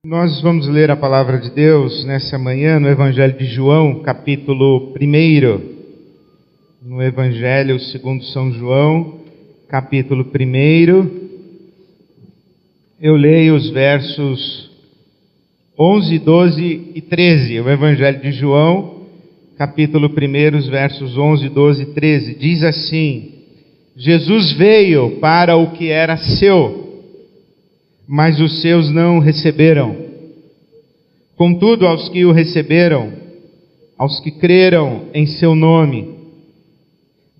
Nós vamos ler a palavra de Deus nessa manhã no Evangelho de João, capítulo 1. No Evangelho segundo São João, capítulo 1. Eu leio os versos 11, 12 e 13. O Evangelho de João, capítulo 1, os versos 11, 12 e 13. Diz assim: Jesus veio para o que era seu, mas os seus não o receberam. Contudo, aos que o receberam, aos que creram em seu nome,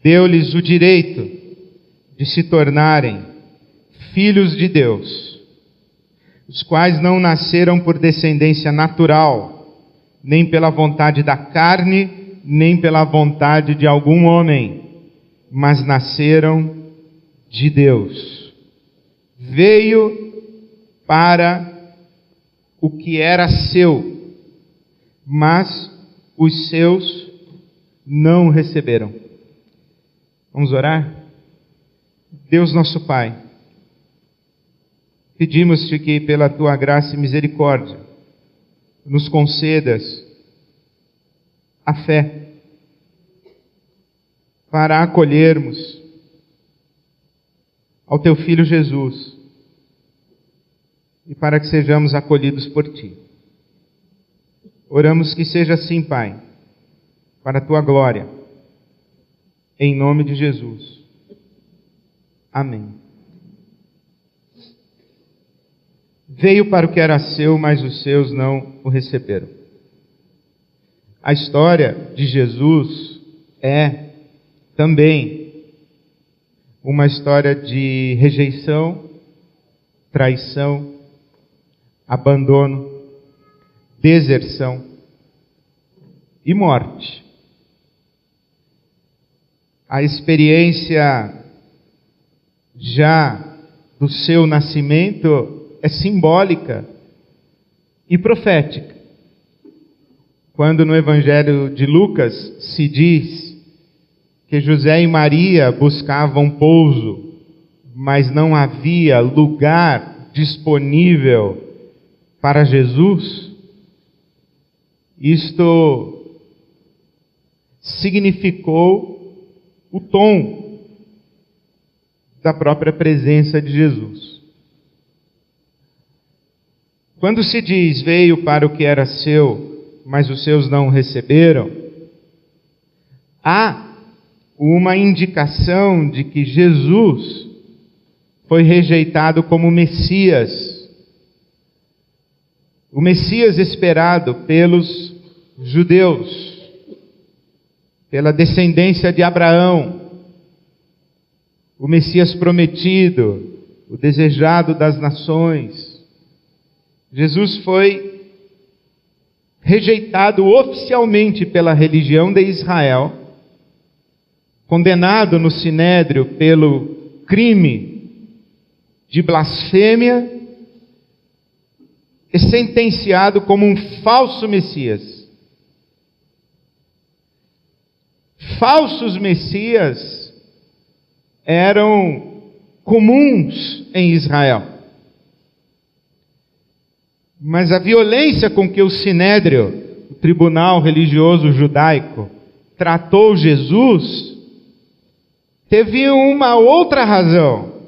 deu-lhes o direito de se tornarem filhos de Deus, os quais não nasceram por descendência natural, nem pela vontade da carne, nem pela vontade de algum homem, mas nasceram de Deus. Veio para o que era seu, mas os seus não o receberam. Vamos orar? Deus nosso Pai, pedimos-te que pela tua graça e misericórdia nos concedas a fé para acolhermos ao teu Filho Jesus e para que sejamos acolhidos por ti. Oramos que seja assim, Pai, para a tua glória, em nome de Jesus. Amém. Veio para o que era seu, mas os seus não o receberam. A história de Jesus é também uma história de rejeição, traição, abandono, deserção e morte. A experiência já do seu nascimento é simbólica e profética. Quando no Evangelho de Lucas se diz que José e Maria buscavam pouso, mas não havia lugar disponível para Jesus, isto significou o tom da própria presença de Jesus. Quando se diz, veio para o que era seu, mas os seus não o receberam, há uma indicação de que Jesus foi rejeitado como Messias, o Messias esperado pelos judeus, pela descendência de Abraão, o Messias prometido, o desejado das nações. Jesus foi rejeitado oficialmente pela religião de Israel, condenado no Sinédrio pelo crime de blasfêmia, e sentenciado como um falso Messias. Falsos Messias eram comuns em Israel. Mas a violência com que o Sinédrio, o tribunal religioso judaico, tratou Jesus, teve uma outra razão.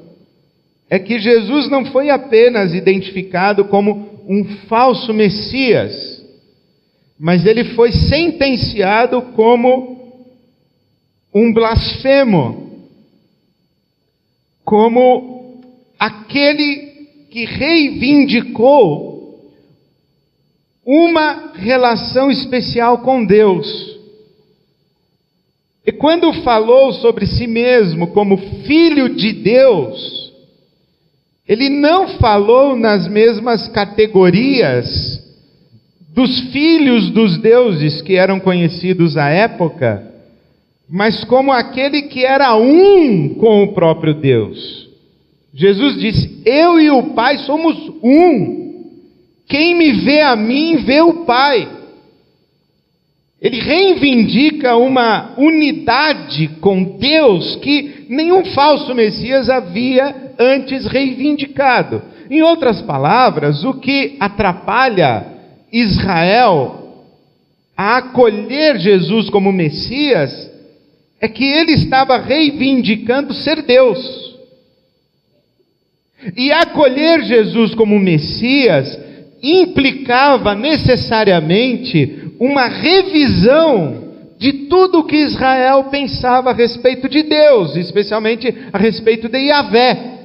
É que Jesus não foi apenas identificado como um falso Messias, mas ele foi sentenciado como um blasfemo, como aquele que reivindicou uma relação especial com Deus. E quando falou sobre si mesmo como filho de Deus, ele não falou nas mesmas categorias dos filhos dos deuses que eram conhecidos à época, mas como aquele que era um com o próprio Deus. Jesus disse, eu e o Pai somos um. Quem me vê a mim, vê o Pai. Ele reivindica uma unidade com Deus que nenhum falso Messias havia antes reivindicado. Em outras palavras, o que atrapalha Israel a acolher Jesus como Messias é que ele estava reivindicando ser Deus. E acolher Jesus como Messias implicava necessariamente uma revisão de tudo o que Israel pensava a respeito de Deus, especialmente a respeito de Yahvé.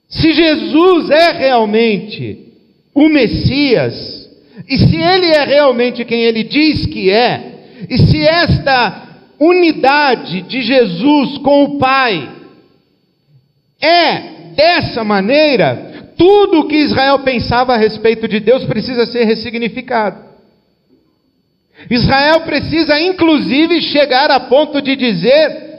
Se Jesus é realmente o Messias, e se ele é realmente quem ele diz que é, e se esta unidade de Jesus com o Pai é dessa maneira, tudo o que Israel pensava a respeito de Deus precisa ser ressignificado. Israel precisa inclusive chegar a ponto de dizer,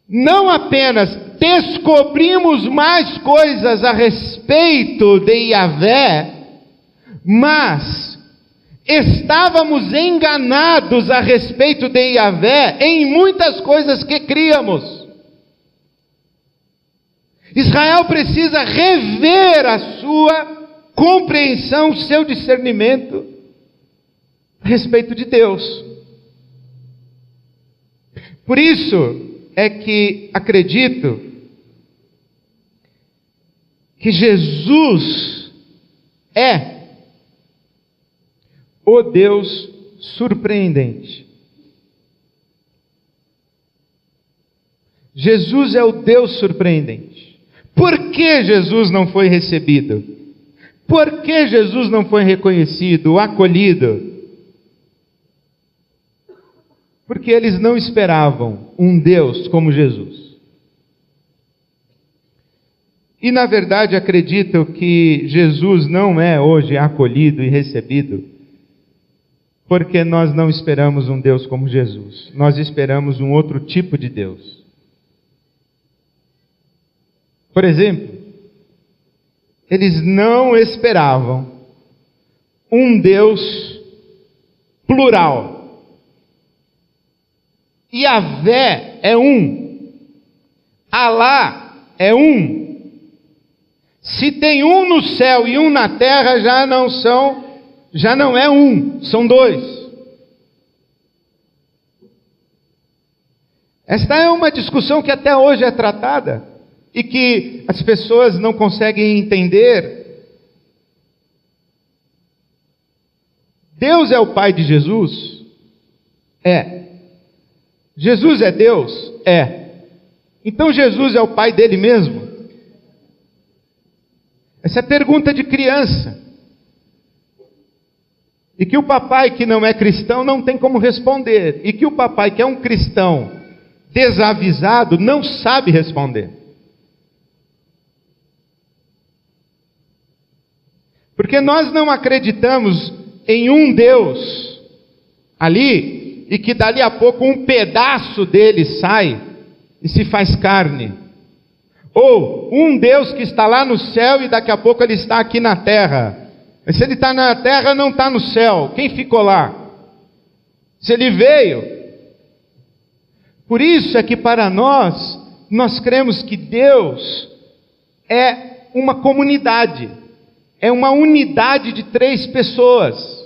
não apenas descobrimos mais coisas a respeito de Yahvé, mas estávamos enganados a respeito de Yahvé em muitas coisas que críamos. Israel precisa rever a sua compreensão, o seu discernimento a respeito de Deus. Por isso é que acredito que Jesus é o Deus surpreendente. Jesus é o Deus surpreendente. Por que Jesus não foi recebido? Por que Jesus não foi reconhecido, acolhido? Porque eles não esperavam um Deus como Jesus. E na verdade acredito que Jesus não é hoje acolhido e recebido, porque nós não esperamos um Deus como Jesus. Nós esperamos um outro tipo de Deus. Por exemplo, eles não esperavam um Deus plural. Yahvé é um. Alá é um. Se tem um no céu e um na terra, já não é um, são dois. Esta é uma discussão que até hoje é tratada e que as pessoas não conseguem entender. Deus é o Pai de Jesus? É. Jesus é Deus? É. Então Jesus é o Pai dele mesmo? Essa é pergunta de criança. E que o papai que não é cristão não tem como responder. E que o papai que é um cristão desavisado não sabe responder. Porque nós não acreditamos em um Deus ali, e que dali a pouco um pedaço dele sai e se faz carne. Ou um Deus que está lá no céu e daqui a pouco ele está aqui na terra. Mas se ele está na terra, não está no céu. Quem ficou lá? Se ele veio. Por isso é que para nós cremos que Deus é uma comunidade. É uma unidade de 3 pessoas.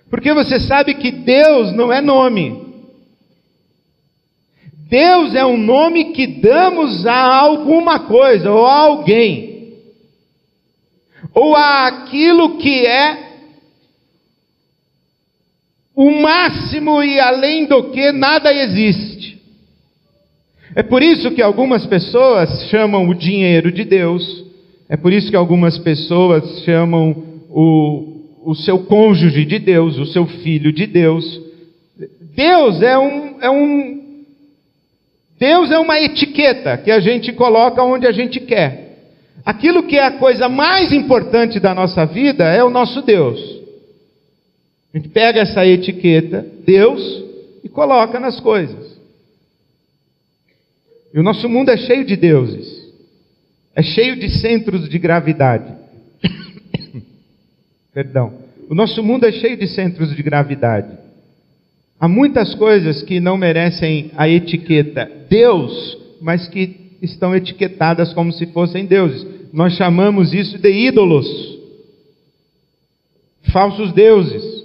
Porque você sabe que Deus não é nome. Deus é um nome que damos a alguma coisa, ou a alguém. Ou a aquilo que é o máximo e além do que nada existe. É por isso que algumas pessoas chamam o dinheiro de Deus. É por isso que algumas pessoas chamam o seu cônjuge de Deus, o seu filho de Deus. Deus Deus é uma etiqueta que a gente coloca onde a gente quer. Aquilo que é a coisa mais importante da nossa vida é o nosso Deus. A gente pega essa etiqueta, Deus, e coloca nas coisas. E o nosso mundo é cheio de deuses. É cheio de centros de gravidade. Perdão. O nosso mundo é cheio de centros de gravidade. Há muitas coisas que não merecem a etiqueta Deus, mas que estão etiquetadas como se fossem deuses. Nós chamamos isso de ídolos, falsos deuses.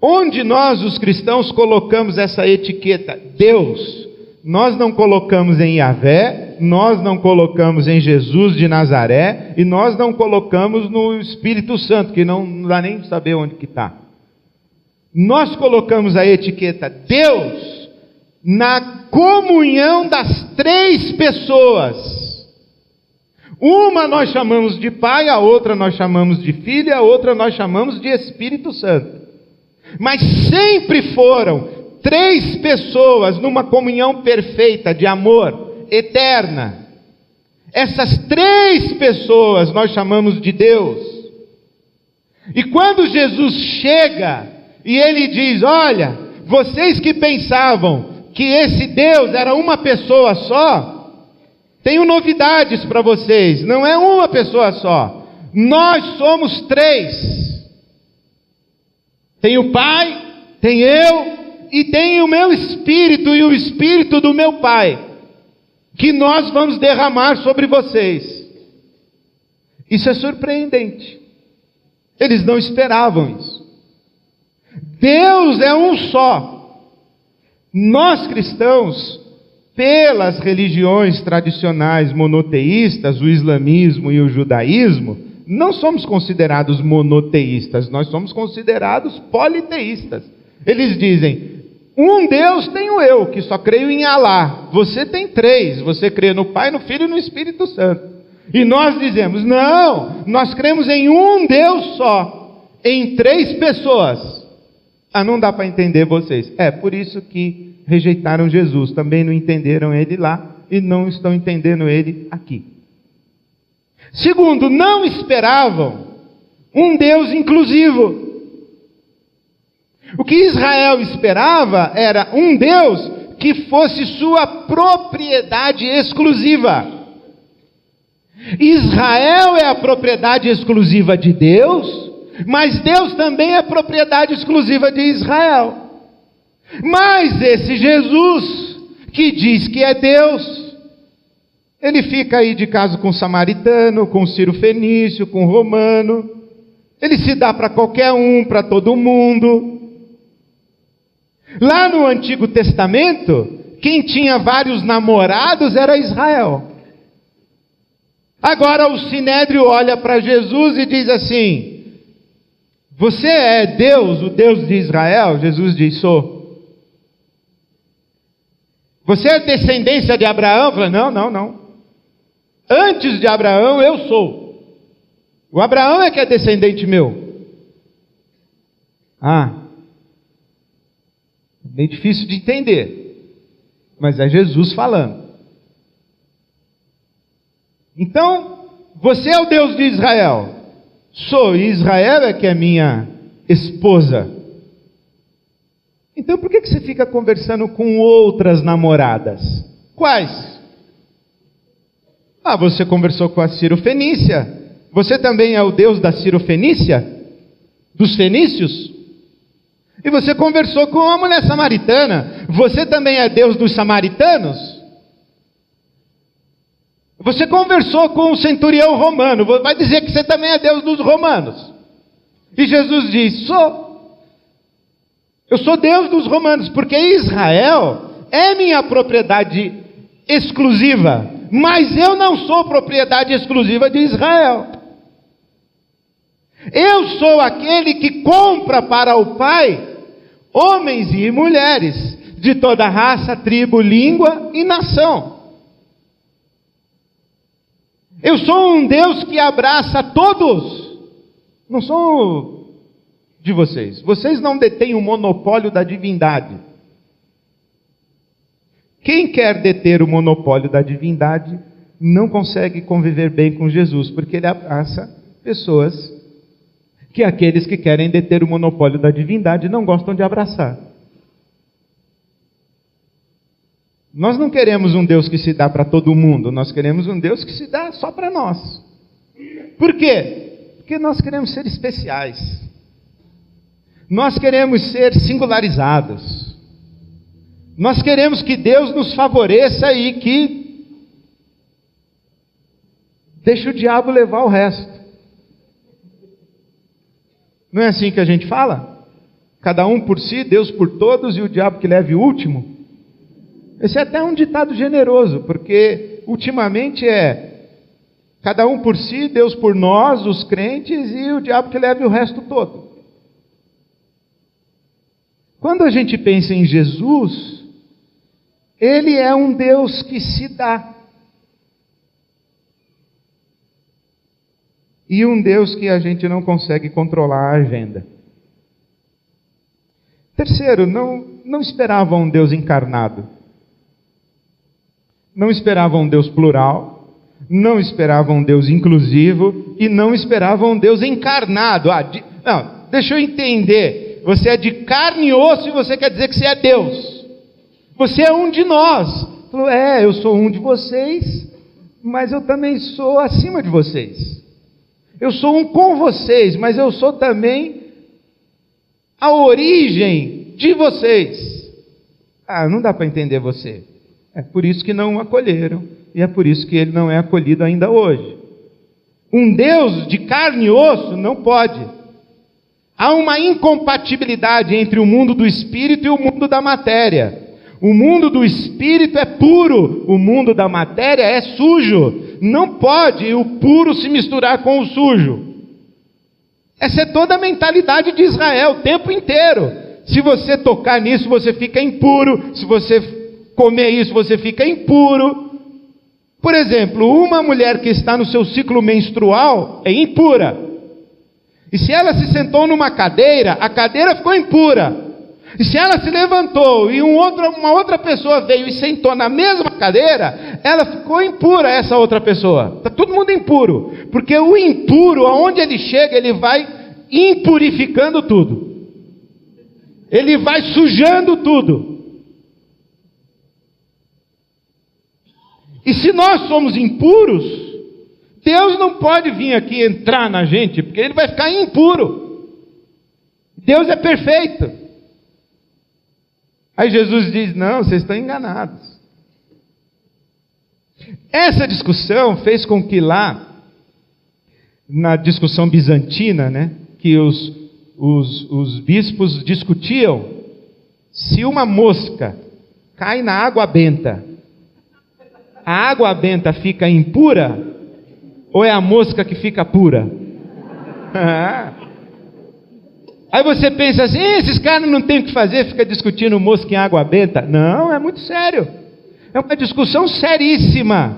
Onde nós, os cristãos, colocamos essa etiqueta Deus? Nós não colocamos em Yahvé, nós não colocamos em Jesus de Nazaré, e nós não colocamos no Espírito Santo, que não dá nem de saber onde que está. Nós colocamos a etiqueta Deus na comunhão das três pessoas. Uma nós chamamos de Pai, a outra nós chamamos de Filho, e a outra nós chamamos de Espírito Santo. Mas sempre foram três pessoas numa comunhão perfeita de amor, eterna. Essas três pessoas nós chamamos de Deus. E quando Jesus chega e ele diz: olha, vocês que pensavam que esse Deus era uma pessoa só, tenho novidades para vocês, não é uma pessoa só, nós somos três. Tem o Pai, tem eu e tem o meu Espírito e o Espírito do meu Pai, que nós vamos derramar sobre vocês. Isso é surpreendente. Eles não esperavam isso. Deus é um só. Nós cristãos, pelas religiões tradicionais monoteístas, o islamismo e o judaísmo, não somos considerados monoteístas, nós somos considerados politeístas. Eles dizem: um Deus tenho eu, que só creio em Alá. Você tem três, você crê no Pai, no Filho e no Espírito Santo. E nós dizemos: não, nós cremos em um Deus só, em três pessoas. Ah, não dá para entender vocês. É por isso que rejeitaram Jesus, também não entenderam ele lá e não estão entendendo ele aqui. Segundo, não esperavam um Deus inclusivo. O que Israel esperava era um Deus que fosse sua propriedade exclusiva. Israel é a propriedade exclusiva de Deus, mas Deus também é propriedade exclusiva de Israel. Mas esse Jesus, que diz que é Deus, ele fica aí de caso com o samaritano, com o Ciro-fenício, com o romano. Ele se dá para qualquer um, para todo mundo. Lá no Antigo Testamento, quem tinha vários namorados era Israel. Agora o Sinédrio olha para Jesus e diz assim: você é Deus, o Deus de Israel? Jesus diz: sou. Você é descendência de Abraão? Fala: não. Antes de Abraão eu sou. O Abraão é que é descendente meu. Ah, bem difícil de entender, mas é Jesus falando. Então, você é o Deus de Israel? Sou, e Israel é que é minha esposa. Então por que você fica conversando com outras namoradas? Quais? Ah, você conversou com a Ciro-fenícia. Você também é o Deus da Ciro-fenícia? Dos fenícios? E você conversou com a mulher samaritana. Você também é Deus dos samaritanos? Você conversou com o centurião romano. Vai dizer que você também é Deus dos romanos. E Jesus diz: sou. Eu sou Deus dos romanos, porque Israel é minha propriedade exclusiva. Mas eu não sou propriedade exclusiva de Israel. Eu sou aquele que compra para o Pai homens e mulheres de toda raça, tribo, língua e nação. Eu sou um Deus que abraça todos. Não sou de vocês. Vocês não detêm o monopólio da divindade. Quem quer deter o monopólio da divindade não consegue conviver bem com Jesus, porque ele abraça pessoas que aqueles que querem deter o monopólio da divindade não gostam de abraçar. Nós não queremos um Deus que se dá para todo mundo, nós queremos um Deus que se dá só para nós. Por quê? Porque nós queremos ser especiais. Nós queremos ser singularizados. Nós queremos que Deus nos favoreça e que deixe o diabo levar o resto. Não é assim que a gente fala? Cada um por si, Deus por todos, e o diabo que leve o último. Esse é até um ditado generoso, porque ultimamente é cada um por si, Deus por nós, os crentes, e o diabo que leve o resto todo. Quando a gente pensa em Jesus, Ele é um Deus que se dá. E um Deus que a gente não consegue controlar a agenda. Terceiro, não esperavam um Deus encarnado. Não esperavam um Deus plural. Não esperavam um Deus inclusivo. E não esperavam um Deus encarnado. Não, deixa eu entender. Você é de carne e osso e você quer dizer que você é Deus. Você é um de nós. Falou, eu sou um de vocês, mas eu também sou acima de vocês. Eu sou um com vocês, mas eu sou também a origem de vocês. Não dá para entender você. É por isso que não o acolheram, e é por isso que ele não é acolhido ainda hoje. Um Deus de carne e osso não pode. Há uma incompatibilidade entre o mundo do espírito e o mundo da matéria. O mundo do espírito é puro, o mundo da matéria é sujo. Não pode o puro se misturar com o sujo. Essa é toda a mentalidade de Israel o tempo inteiro. Se você tocar nisso, você fica impuro. Se você comer isso, você fica impuro. Por exemplo, uma mulher que está no seu ciclo menstrual é impura. E se ela se sentou numa cadeira, a cadeira ficou impura. E se ela se levantou e uma outra pessoa veio e sentou na mesma cadeira, ela ficou impura, essa outra pessoa. Está todo mundo impuro. Porque o impuro, aonde ele chega, ele vai impurificando tudo. Ele vai sujando tudo. E se nós somos impuros, Deus não pode vir aqui entrar na gente, porque ele vai ficar impuro. Deus é perfeito. Aí Jesus diz, não, vocês estão enganados. Essa discussão fez com que lá, na discussão bizantina, que os bispos discutiam se uma mosca cai na água benta, a água benta fica impura ou é a mosca que fica pura? Aí você pensa assim, esses caras não têm o que fazer, fica discutindo mosca em água benta. Não, é muito sério. É uma discussão seríssima.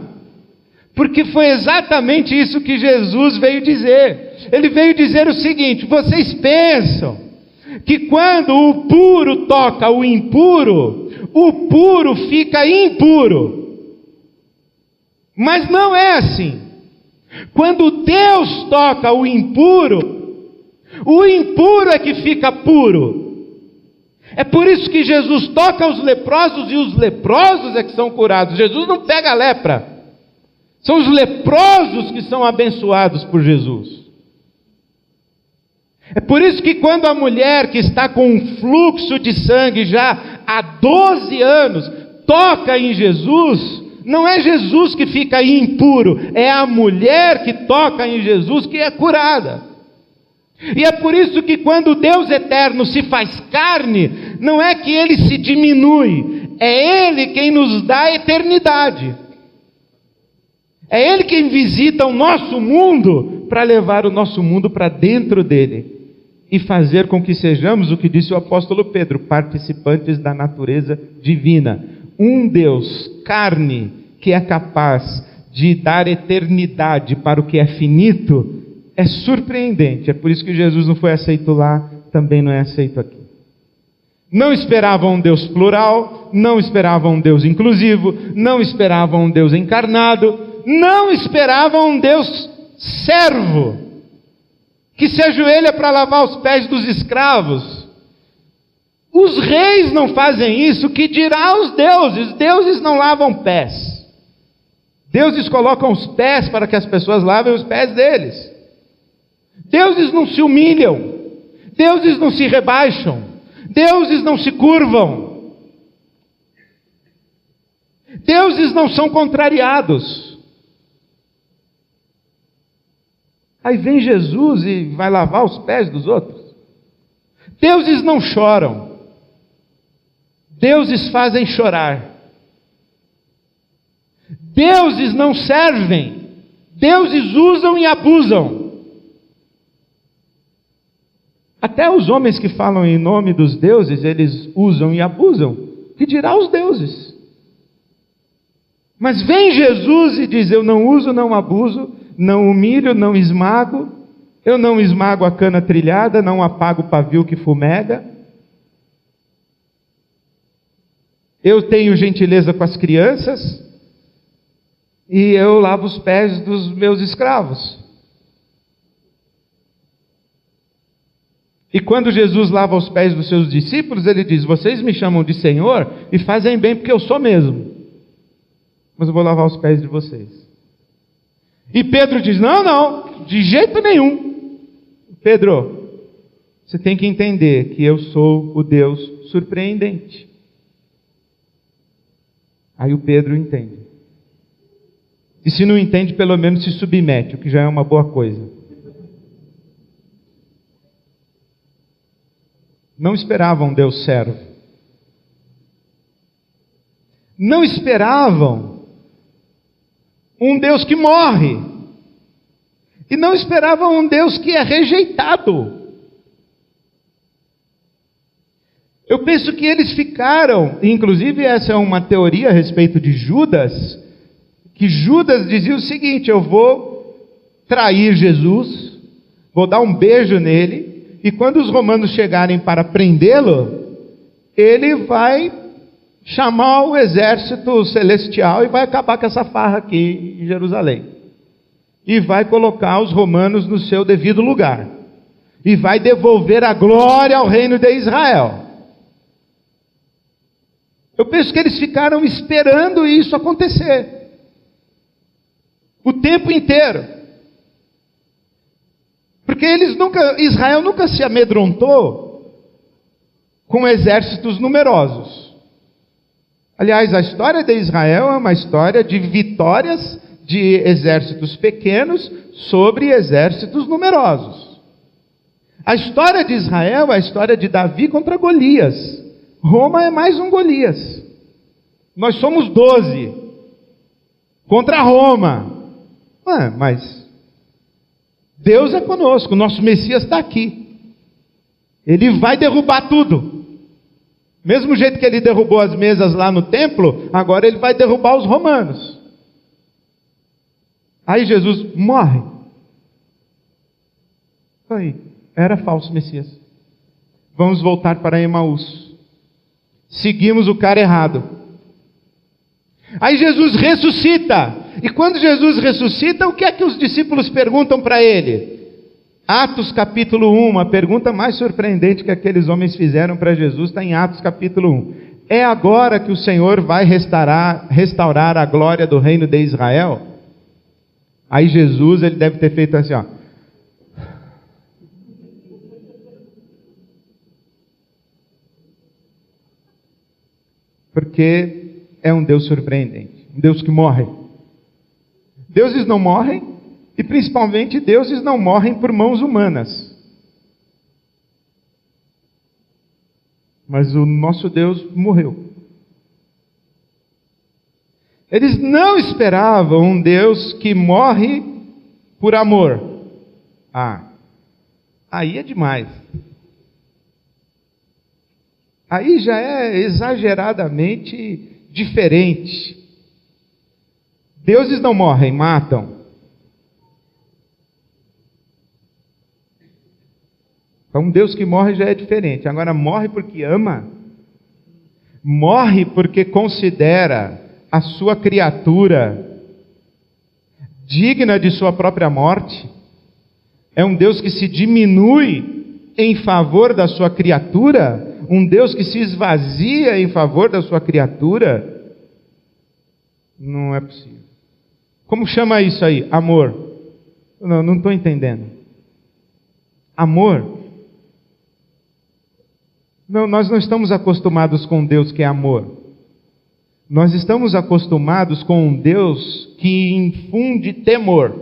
Porque foi exatamente isso que Jesus veio dizer. Ele veio dizer o seguinte, vocês pensam que quando o puro toca o impuro, o puro fica impuro. Mas não é assim. Quando Deus toca o impuro é que fica puro. É por isso que Jesus toca os leprosos e os leprosos é que são curados. Jesus não pega a lepra. São os leprosos que são abençoados por Jesus. É por isso que quando a mulher que está com um fluxo de sangue já há 12 anos toca em Jesus, não é Jesus que fica impuro, é a mulher que toca em Jesus que é curada. E é por isso que quando Deus eterno se faz carne, não é que Ele se diminui, é Ele quem nos dá a eternidade. É Ele quem visita o nosso mundo para levar o nosso mundo para dentro dele e fazer com que sejamos, o que disse o apóstolo Pedro, participantes da natureza divina. Um Deus, carne, que é capaz de dar eternidade para o que é finito, é surpreendente. É por isso que Jesus não foi aceito lá, também não é aceito aqui. Não esperavam um Deus plural, não esperavam um Deus inclusivo, não esperavam um Deus encarnado, não esperavam um Deus servo, que se ajoelha para lavar os pés dos escravos. Os reis não fazem isso, que dirá os deuses? Deuses não lavam pés. Deuses colocam os pés para que as pessoas lavem os pés deles. Deuses não se humilham, deuses não se rebaixam, deuses não se curvam. Deuses não são contrariados. Aí vem Jesus e vai lavar os pés dos outros. Deuses não choram. Deuses fazem chorar. Deuses não servem. Deuses usam e abusam. Até os homens que falam em nome dos deuses, eles usam e abusam. Que dirá os deuses? Mas vem Jesus e diz: eu não uso, não abuso, não humilho, não esmago, eu não esmago a cana trilhada, não apago o pavio que fumega, eu tenho gentileza com as crianças, e eu lavo os pés dos meus escravos. E quando Jesus lava os pés dos seus discípulos, ele diz: vocês me chamam de Senhor e fazem bem porque eu sou mesmo, mas eu vou lavar os pés de vocês. E Pedro diz: não, de jeito nenhum. Pedro, você tem que entender que eu sou o Deus surpreendente. Aí o Pedro entende. E se não entende, pelo menos se submete, o que já é uma boa coisa. Não esperavam um Deus servo. Não esperavam um Deus que morre. E não esperavam um Deus que é rejeitado. Eu penso que eles ficaram, inclusive essa é uma teoria a respeito de Judas, que Judas dizia o seguinte: eu vou trair Jesus, vou dar um beijo nele, e quando os romanos chegarem para prendê-lo, ele vai chamar o exército celestial e vai acabar com essa farra aqui em Jerusalém. E vai colocar os romanos no seu devido lugar. E vai devolver a glória ao reino de Israel. Eu penso que eles ficaram esperando isso acontecer. O tempo inteiro. Porque Israel nunca se amedrontou com exércitos numerosos. Aliás, a história de Israel é uma história de vitórias de exércitos pequenos sobre exércitos numerosos. A história de Israel é a história de Davi contra Golias. Roma é mais um Golias. Nós somos 12 contra Roma. Mas Deus é conosco, nosso Messias está aqui. Ele vai derrubar tudo. Mesmo jeito que ele derrubou as mesas lá no templo, agora ele vai derrubar os romanos. Aí Jesus morre. Aí, era falso Messias. Vamos voltar para Emaús. Seguimos o cara errado. Aí Jesus ressuscita. E quando Jesus ressuscita, o que é que os discípulos perguntam para ele? Atos capítulo 1, a pergunta mais surpreendente que aqueles homens fizeram para Jesus está em Atos capítulo 1. É agora que o Senhor vai restaurar a glória do reino de Israel? Aí Jesus, ele deve ter feito assim, ó. Porque é um Deus surpreendente, um Deus que morre. Deuses não morrem. E principalmente deuses não morrem por mãos humanas. Mas o nosso Deus morreu. Eles não esperavam um Deus que morre por amor. Aí é demais. Aí já é exageradamente diferente. Deuses não morrem, matam. Então, um Deus que morre já é diferente. Agora, morre porque ama. Morre porque considera a sua criatura digna de sua própria morte. É um Deus que se diminui em favor da sua criatura. Um Deus que se esvazia em favor da sua criatura. Não é possível. Como chama isso aí? Amor. Não estou entendendo. Amor. Não, nós não estamos acostumados com Deus que é amor. Nós estamos acostumados com um Deus que infunde temor.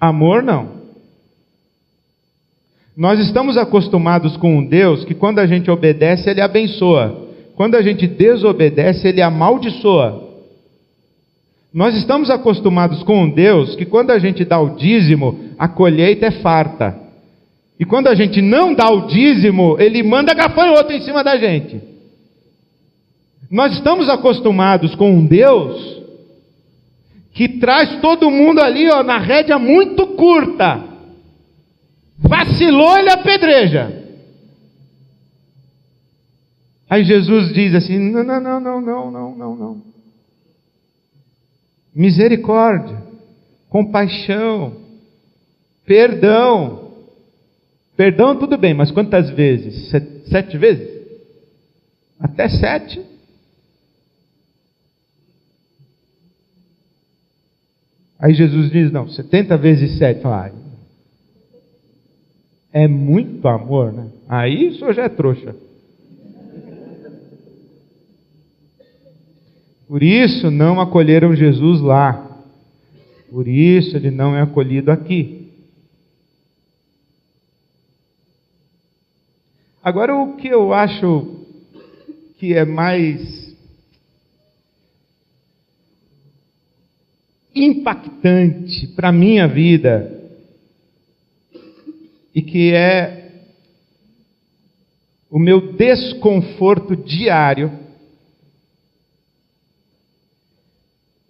Amor, não. Nós estamos acostumados com um Deus que quando a gente obedece, Ele abençoa. Quando a gente desobedece, Ele amaldiçoa. Nós estamos acostumados com um Deus que quando a gente dá o dízimo, a colheita é farta. E quando a gente não dá o dízimo, Ele manda gafanhoto em cima da gente. Nós estamos acostumados com um Deus que traz todo mundo ali, na rédea muito curta. Vacilou, Ele apedreja. Aí Jesus diz assim: não. Misericórdia, compaixão, perdão. Perdão tudo bem, mas quantas vezes? 7 vezes? Até 7? Aí Jesus diz: não, 70 vezes 7. É muito amor, né? Aí o senhor já é trouxa. Por isso não acolheram Jesus lá. Por isso Ele não é acolhido aqui. Agora, o que eu acho que é mais impactante para a minha vida, e que é o meu desconforto diário,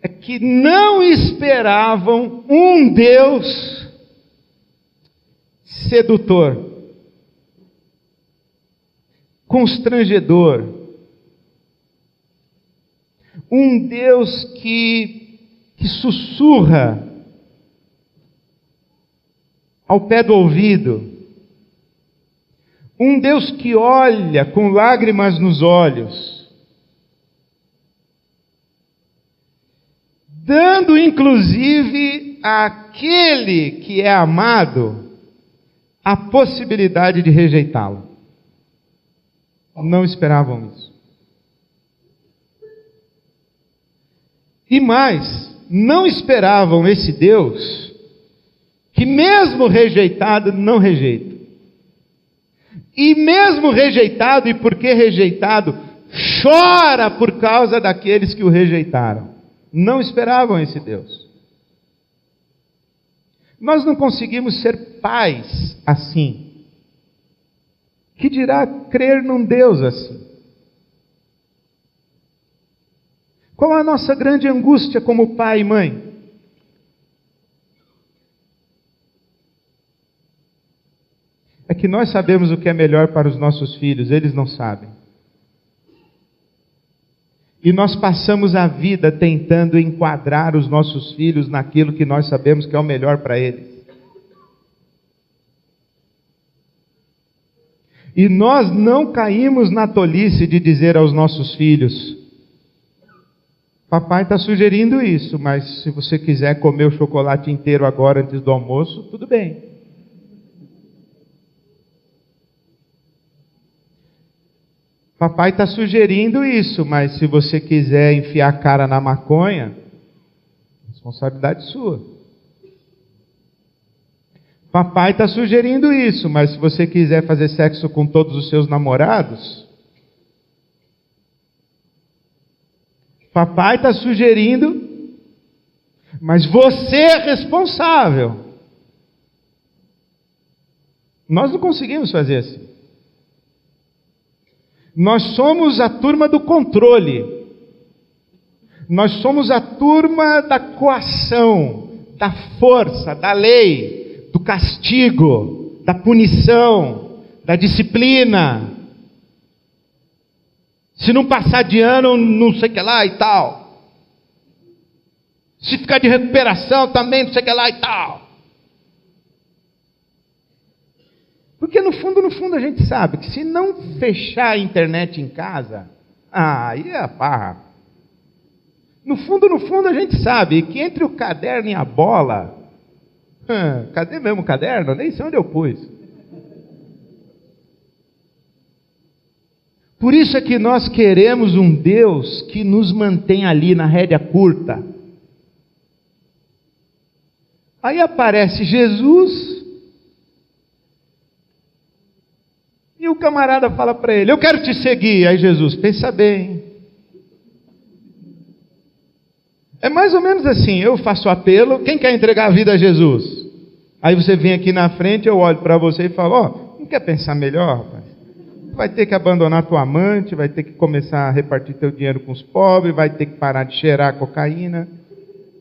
é que não esperavam um Deus sedutor, constrangedor, um Deus que sussurra ao pé do ouvido, um Deus que olha com lágrimas nos olhos, dando inclusive àquele que é amado a possibilidade de rejeitá-lo. Não esperavam isso. E mais, não esperavam esse Deus que mesmo rejeitado não rejeita. E mesmo rejeitado, e porque rejeitado, chora por causa daqueles que o rejeitaram. Não esperavam esse Deus. Nós não conseguimos ser pais assim. Que dirá crer num Deus assim? Qual a nossa grande angústia como pai e mãe? É que nós sabemos o que é melhor para os nossos filhos, eles não sabem. E nós passamos a vida tentando enquadrar os nossos filhos naquilo que nós sabemos que é o melhor para eles. E nós não caímos na tolice de dizer aos nossos filhos: papai está sugerindo isso, mas se você quiser comer o chocolate inteiro agora antes do almoço, tudo bem. Papai está sugerindo isso, mas se você quiser enfiar a cara na maconha, responsabilidade sua. Papai está sugerindo isso, mas se você quiser fazer sexo com todos os seus namorados, papai está sugerindo, mas você é responsável. Nós não conseguimos fazer assim. Nós somos a turma do controle. Nós somos a turma da coação, da força, da lei, do castigo, da punição, da disciplina. Se não passar de ano, não sei o que lá e tal. Se ficar de recuperação também, não sei o que lá e tal. Porque no fundo a gente sabe que se não fechar a internet em casa, aí é a parra. No fundo a gente sabe que entre o caderno e a bola, cadê mesmo o caderno? Nem sei onde eu pus. Por isso é que nós queremos um Deus que nos mantém ali na rédea curta. Aí aparece Jesus e o camarada fala para ele: eu quero te seguir. Aí Jesus: pensa bem. É mais ou menos assim: eu faço apelo, quem quer entregar a vida a Jesus? Aí você vem aqui na frente, eu olho para você e falo: ó, não quer pensar melhor, rapaz? Vai ter que abandonar tua amante, vai ter que começar a repartir teu dinheiro com os pobres, vai ter que parar de cheirar cocaína.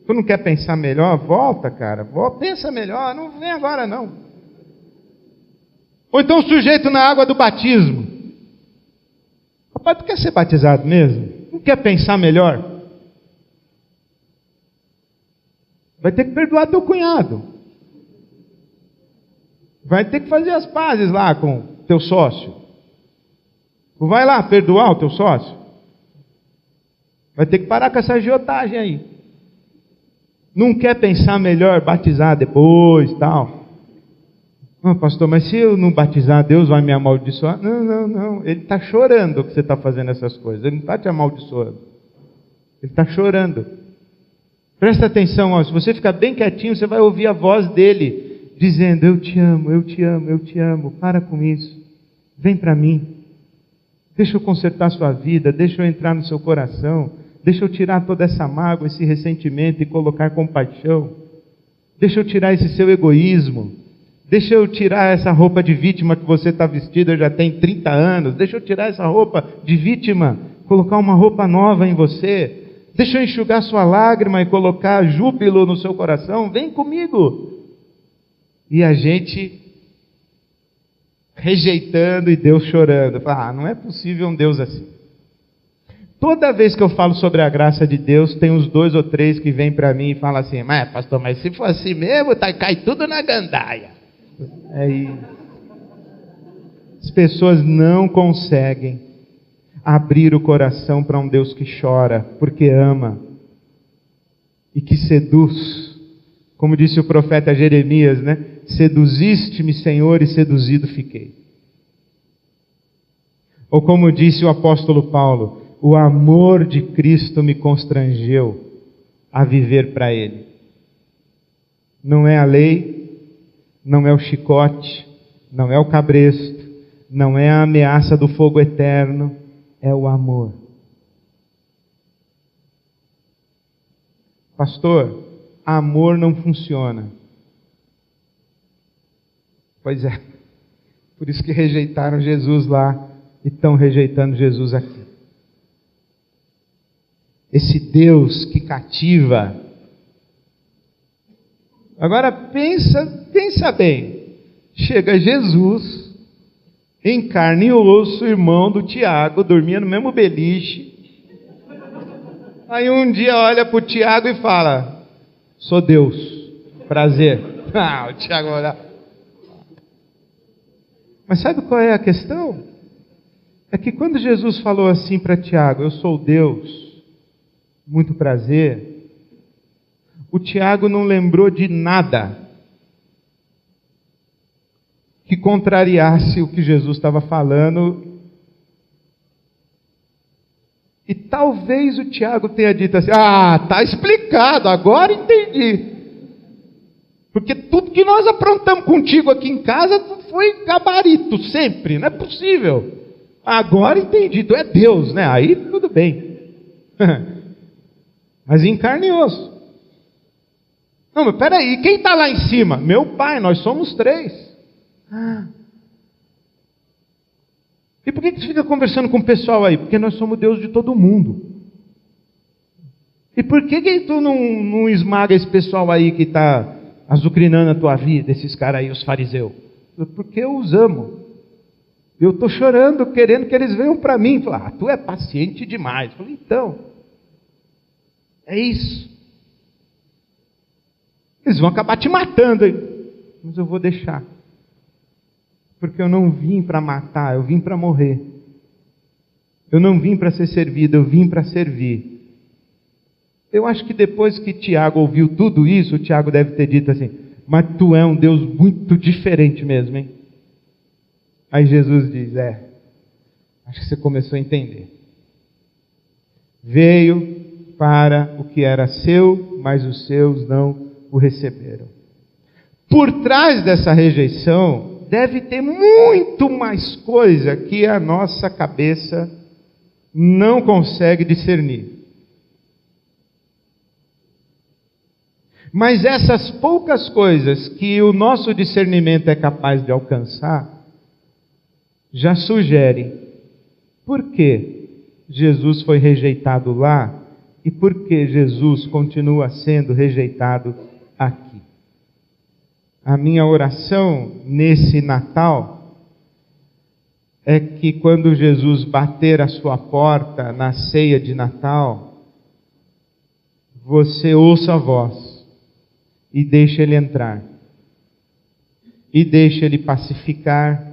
Tu não quer pensar melhor? Volta, cara, volta, pensa melhor, não vem agora não. Ou então o sujeito na água do batismo: rapaz, tu quer ser batizado mesmo? Não quer pensar melhor? Vai ter que perdoar teu cunhado, vai ter que fazer as pazes lá com teu sócio. Tu vai lá perdoar o teu sócio? Vai ter que parar com essa agiotagem aí. Não quer pensar melhor, batizar depois, tal? Ah, pastor, mas se eu não batizar, Deus vai me amaldiçoar? Não. Ele está chorando que você está fazendo essas coisas. Ele não está te amaldiçoando. Ele está chorando. Presta atenção, ó, se você ficar bem quietinho, você vai ouvir a voz dele dizendo: eu te amo, eu te amo, eu te amo. Para com isso. Vem para mim. Deixa eu consertar a sua vida, deixa eu entrar no seu coração, deixa eu tirar toda essa mágoa, esse ressentimento e colocar compaixão. Deixa eu tirar esse seu egoísmo, deixa eu tirar essa roupa de vítima que você está vestida já tem 30 anos, deixa eu tirar essa roupa de vítima, colocar uma roupa nova em você, deixa eu enxugar sua lágrima e colocar júbilo no seu coração, vem comigo. E a gente rejeitando e Deus chorando. Fala: não é possível um Deus assim. Toda vez que eu falo sobre a graça de Deus, tem uns 2 ou 3 que vêm para mim e falam assim: mas pastor, mas se for assim mesmo, cai tudo na gandaia. É isso. As pessoas não conseguem abrir o coração para um Deus que chora, porque ama e que seduz. Como disse o profeta Jeremias, né? Seduziste-me, Senhor, e seduzido fiquei. Ou como disse o apóstolo Paulo: o amor de Cristo me constrangeu a viver para Ele. Não é a lei, não é o chicote, não é o cabresto, não é a ameaça do fogo eterno, é o amor. Pastor, amor não funciona. Pois é, por isso que rejeitaram Jesus lá e estão rejeitando Jesus aqui. Esse Deus que cativa. Agora pensa bem. Chega Jesus, em carne e osso, irmão do Tiago, dormia no mesmo beliche. Aí um dia olha para o Tiago e fala: sou Deus, prazer. O Tiago olha. Mas sabe qual é a questão? É que quando Jesus falou assim para Tiago: eu sou Deus, muito prazer, o Tiago não lembrou de nada que contrariasse o que Jesus estava falando. E talvez o Tiago tenha dito assim: está explicado, agora entendi. Porque tudo que nós aprontamos contigo aqui em casa foi gabarito, sempre, não é possível. Agora entendi, tu é Deus, né? Aí tudo bem. Mas em carne e osso. Não, mas peraí, quem está lá em cima? Meu pai, nós somos 3. E por que você fica conversando com o pessoal aí? Porque nós somos Deus de todo mundo. E por que tu não esmaga esse pessoal aí que está azucrinando a tua vida, esses caras aí, os fariseus? Porque eu os amo. Eu estou chorando, querendo que eles venham para mim. Falar: tu é paciente demais. Eu falei: então, é isso. Eles vão acabar te matando, hein? Mas eu vou deixar. Porque eu não vim para matar, eu vim para morrer. Eu não vim para ser servido, eu vim para servir. Eu acho que depois que Tiago ouviu tudo isso, o Tiago deve ter dito assim: mas tu é um Deus muito diferente mesmo, hein? Aí Jesus diz: Acho que você começou a entender. Veio para o que era seu, mas os seus não o receberam. Por trás dessa rejeição, deve ter muito mais coisa que a nossa cabeça não consegue discernir. Mas essas poucas coisas que o nosso discernimento é capaz de alcançar, já sugerem por que Jesus foi rejeitado lá e por que Jesus continua sendo rejeitado aqui. A minha oração nesse Natal é que quando Jesus bater a sua porta na ceia de Natal, você ouça a voz e deixe ele entrar. E deixe ele pacificar,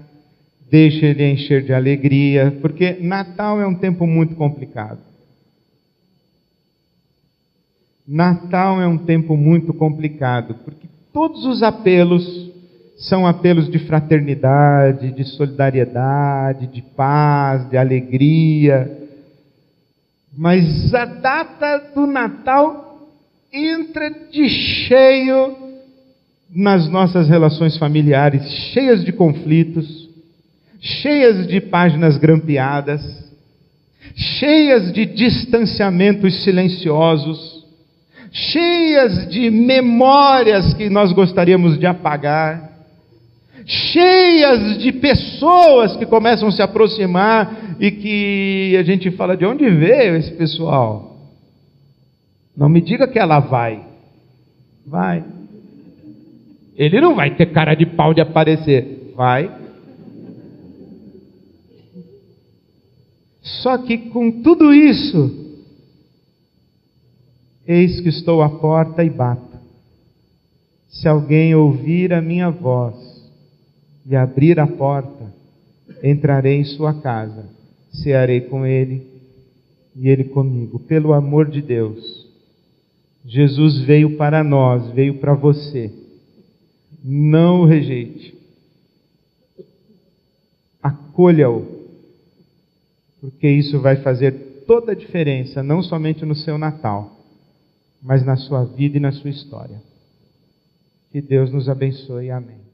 deixe ele encher de alegria, porque Natal é um tempo muito complicado. Natal é um tempo muito complicado, porque todos os apelos são apelos de fraternidade, de solidariedade, de paz, de alegria. Mas a data do Natal entra de cheio nas nossas relações familiares, cheias de conflitos, cheias de páginas grampeadas, cheias de distanciamentos silenciosos, cheias de memórias que nós gostaríamos de apagar, cheias de pessoas que começam a se aproximar e que a gente fala: de onde veio esse pessoal? Não me diga que ela vai. Vai. Ele não vai ter cara de pau de aparecer. Vai. Só que com tudo isso, eis que estou à porta e bato. Se alguém ouvir a minha voz e abrir a porta, entrarei em sua casa, cearei com ele e ele comigo. Pelo amor de Deus, Jesus veio para nós, veio para você. Não o rejeite. Acolha-o. Porque isso vai fazer toda a diferença, não somente no seu Natal, mas na sua vida e na sua história. Que Deus nos abençoe. Amém.